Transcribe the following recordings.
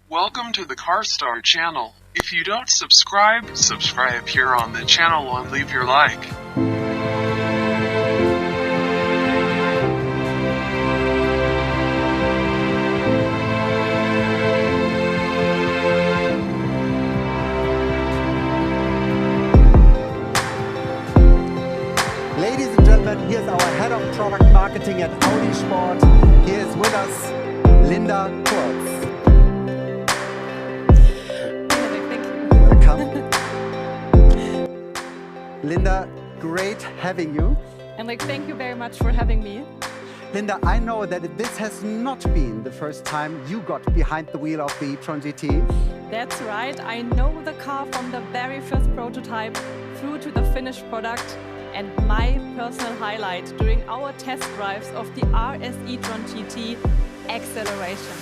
Welcome to the CarStar channel. If you don't subscribe here on the channel and leave your like. Ladies and gentlemen, here's our head of product marketing at Audi Sport. Here is with us Linda Kurz. Welcome. Linda, great having you. And thank you very much for having me. Linda, I know that this has not been the first time you got behind the wheel of the e-Tron GT. That's right. I know the car from the very first prototype through to the finished product. And my personal highlight during our test drives of the RS e-Tron GT, acceleration.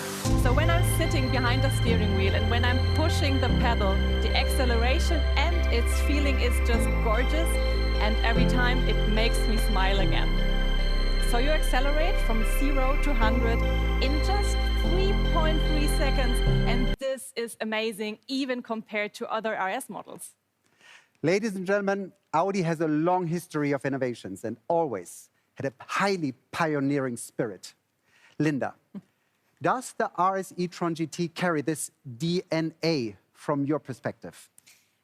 So when I'm sitting behind the steering wheel and when I'm pushing the pedal, the acceleration and its feeling is just gorgeous. And every time it makes me smile again. So you accelerate from 0 to 100 in just 3.3 seconds. And this is amazing, even compared to other RS models. Ladies and gentlemen, Audi has a long history of innovations and always had a highly pioneering spirit. Linda, does the RS e-Tron GT carry this DNA from your perspective?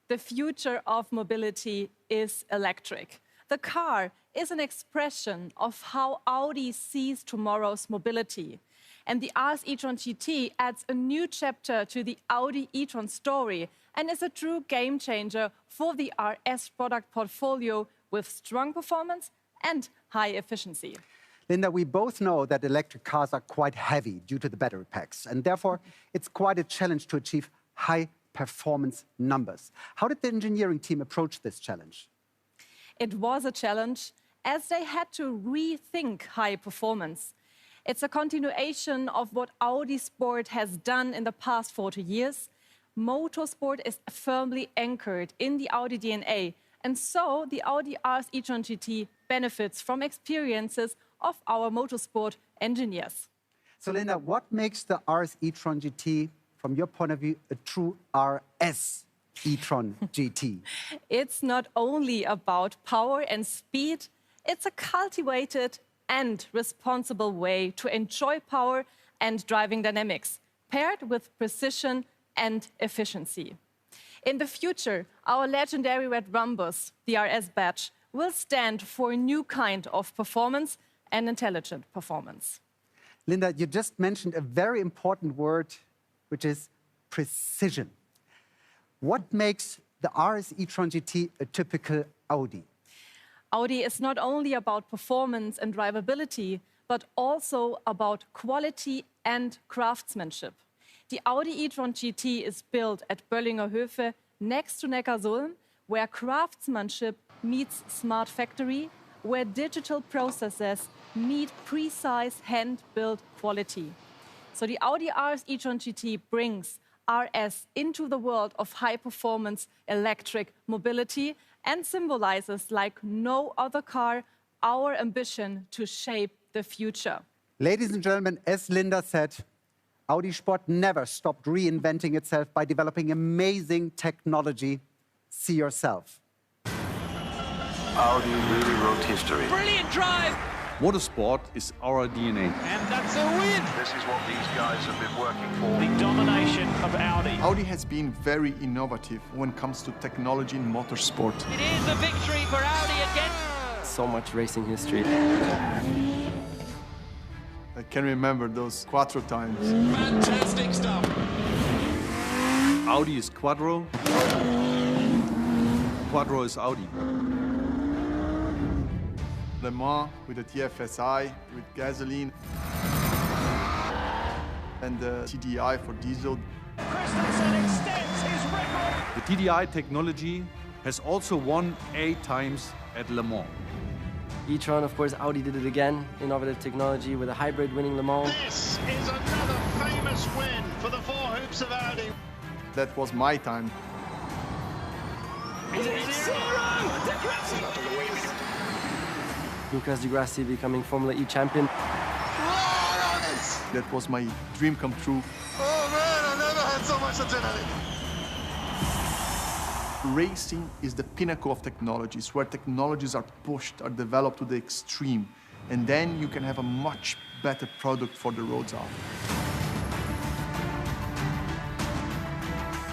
The future of mobility is electric. The car is an expression of how Audi sees tomorrow's mobility. And the RS e-Tron GT adds a new chapter to the Audi e-Tron story and is a true game changer for the RS product portfolio with strong performance and high efficiency. Linda, we both know that electric cars are quite heavy due to the battery packs, and therefore it's quite a challenge to achieve high performance numbers. How did the engineering team approach this challenge? It was a challenge as they had to rethink high performance. It's a continuation of what Audi Sport has done in the past 40 years. Motorsport is firmly anchored in the Audi DNA, and so the Audi RS e-Tron GT benefits from experiences of our motorsport engineers. So Linda, what makes the RS e-Tron GT, from your point of view, a true RS e-Tron GT? It's not only about power and speed, it's a cultivated and responsible way to enjoy power and driving dynamics, paired with precision and efficiency. In the future, our legendary red rhombus, the RS badge, will stand for a new kind of performance and intelligent performance. Linda, you just mentioned a very important word, which is precision. What makes the RS e-Tron GT a typical Audi? Audi is not only about performance and drivability, but also about quality and craftsmanship. The Audi e-Tron GT is built at Böllinger Höfe next to Neckarsulm, where craftsmanship meets smart factory, where digital processes meet precise hand-built quality. So the Audi RS e-Tron GT brings RS into the world of high-performance electric mobility and symbolizes, like no other car, our ambition to shape the future. Ladies and gentlemen, as Linda said, Audi Sport never stopped reinventing itself by developing amazing technology. See yourself. Audi really wrote history. Brilliant drive! Motorsport is our DNA. And that's a win! This is what these guys have been working for. The domination of Audi. Audi has been very innovative when it comes to technology in motorsport. It is a victory for Audi again. So much racing history. I can remember those quattro times. Fantastic stuff. Audi is quattro. Quattro is Audi. Le Mans with the TFSI, with gasoline. And the TDI for diesel. Christensen extends his record. The TDI technology has also won 8 times at Le Mans. e-Tron, of course, Audi did it again. Innovative technology with a hybrid winning Le Mans. This is another famous win for the four hoops of Audi. That was my time. Lucas Di Grassi becoming Formula E champion. That was my dream come true. Oh man, I never had Racing is the pinnacle of technologies, where technologies are pushed, are developed to the extreme, and then you can have a much better product for the roads after.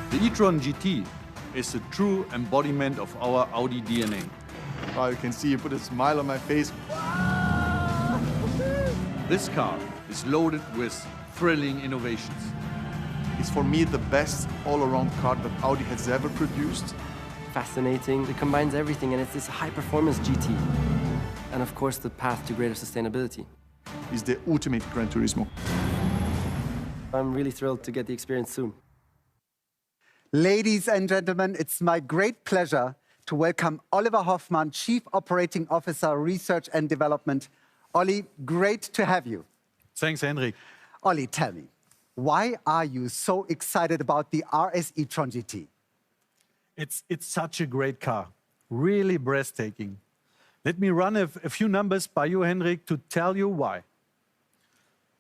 The e-Tron GT is a true embodiment of our Audi DNA. Wow, you can see you put a smile on my face. This car is loaded with thrilling innovations. It's for me the best all-around car that Audi has ever produced. Fascinating. It combines everything, and it's this high-performance GT. And of course, the path to greater sustainability. It's the ultimate Gran Turismo. I'm really thrilled to get the experience soon. Ladies and gentlemen, it's my great pleasure to welcome Oliver Hoffmann, Chief Operating Officer, Research and Development. Olli, great to have you. Thanks, Henrik. Olli, tell me, why are you so excited about the RS e-Tron GT? It's such a great car, really breathtaking. Let me run a few numbers by you, Henrik, to tell you why.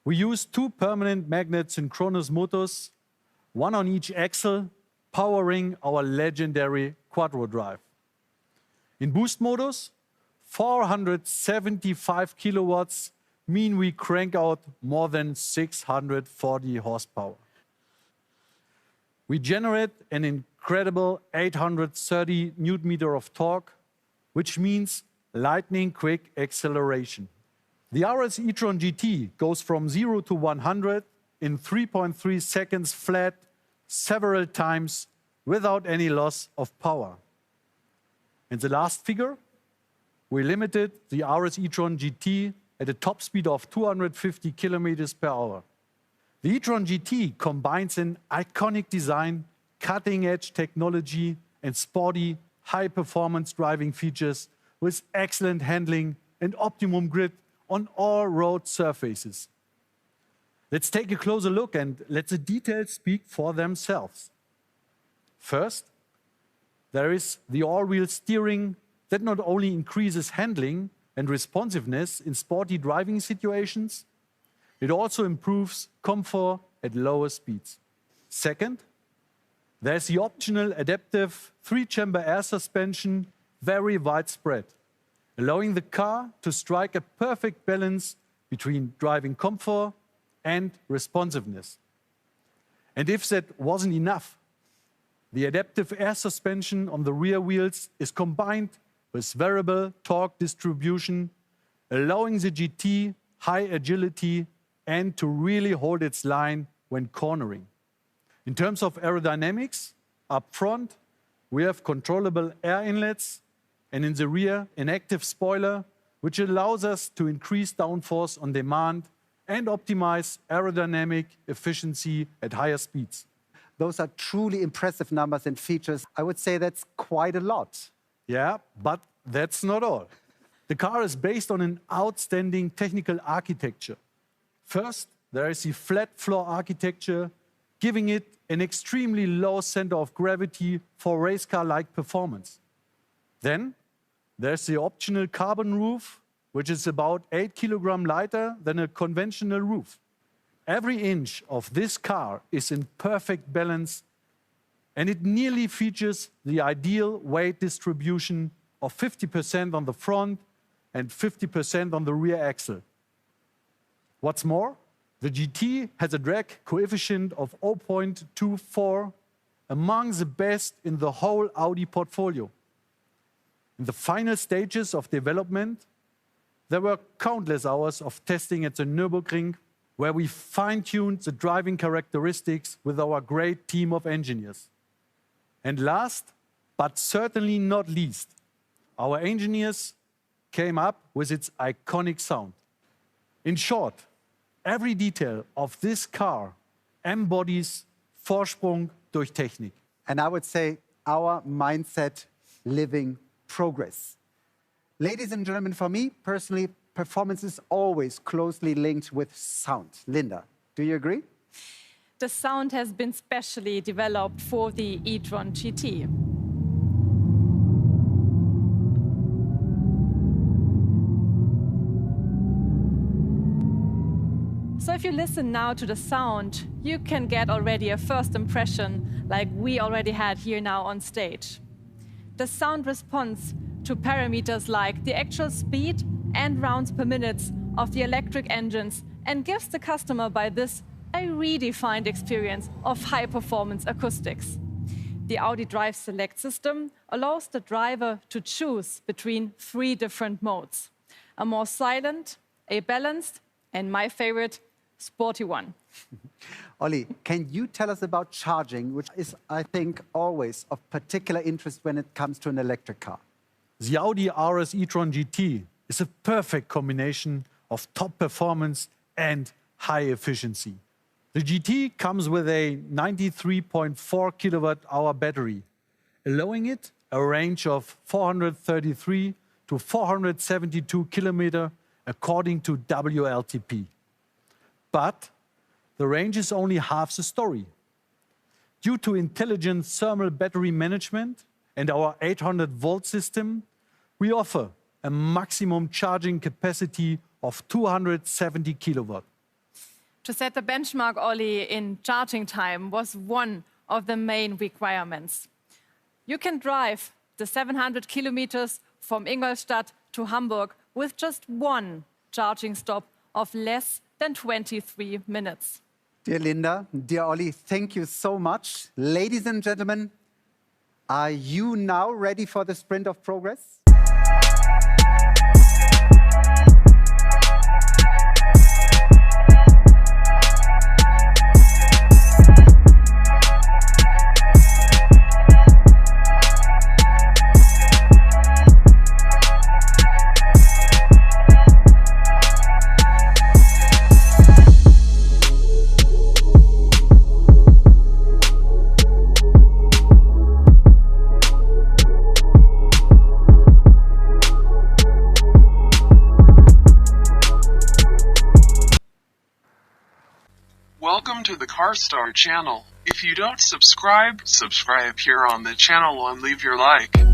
We use 2 permanent magnet synchronous motors, 1 on each axle, powering our legendary quattro drive. In boost modus, 475 kilowatts mean we crank out more than 640 horsepower. We generate an incredible 830 Newton-meter of torque, which means lightning-quick acceleration. The RS e-Tron GT goes from 0 to 100 in 3.3 seconds flat, several times without any loss of power. In the last figure, we limited the RS e-Tron GT at a top speed of 250 kilometers per hour. The e-Tron GT combines an iconic design, cutting-edge technology, and sporty, high-performance driving features with excellent handling and optimum grip on all road surfaces. Let's take a closer look and let the details speak for themselves. First, there is the all-wheel steering that not only increases handling and responsiveness in sporty driving situations, it also improves comfort at lower speeds. Second, there's the optional adaptive 3-chamber air suspension, very widespread, allowing the car to strike a perfect balance between driving comfort and responsiveness. And if that wasn't enough, the adaptive air suspension on the rear wheels is combined with variable torque distribution, allowing the GT high agility and to really hold its line when cornering. In terms of aerodynamics, up front, we have controllable air inlets, and in the rear, an active spoiler, which allows us to increase downforce on demand and optimize aerodynamic efficiency at higher speeds. Those are truly impressive numbers and features. I would say that's quite a lot. Yeah, but that's not all. The car is based on an outstanding technical architecture. First, there is the flat floor architecture, giving it an extremely low center of gravity for race car-like performance. Then, there's the optional carbon roof, which is about 8 kilograms lighter than a conventional roof. Every inch of this car is in perfect balance, and it nearly features the ideal weight distribution of 50% on the front and 50% on the rear axle. What's more, the GT has a drag coefficient of 0.24, among the best in the whole Audi portfolio. In the final stages of development, there were countless hours of testing at the Nürburgring, where we fine-tuned the driving characteristics with our great team of engineers. And last, but certainly not least, our engineers came up with its iconic sound. In short, every detail of this car embodies Vorsprung durch Technik. And I would say our mindset, living progress. Ladies and gentlemen, for me personally, performance is always closely linked with sound. Linda, do you agree? The sound has been specially developed for the e-Tron GT. So if you listen now to the sound, you can get already a first impression like we already had here now on stage. The sound responds to parameters like the actual speed and rounds per minute of the electric engines and gives the customer by this a redefined experience of high-performance acoustics. The Audi Drive Select system allows the driver to choose between 3 different modes: a more silent, a balanced, and my favorite, sporty one. Olli, can you tell us about charging, which is, I think, always of particular interest when it comes to an electric car? The Audi RS e-tron GT is a perfect combination of top performance and high efficiency. The GT comes with a 93.4 kilowatt-hour battery, allowing it a range of 433 to 472 kilometers according to WLTP. But the range is only half the story. Due to intelligent thermal battery management and our 800-volt system, we offer a maximum charging capacity of 270 kilowatt. To set the benchmark, Olli, in charging time was one of the main requirements. You can drive the 700 kilometers from Ingolstadt to Hamburg with just one charging stop of less than 23 minutes. Dear Linda, dear Olli, thank you so much. Ladies and gentlemen, are you now ready for the sprint of progress? Welcome to the CarStar channel. If you don't subscribe, subscribe here on the channel and leave your like.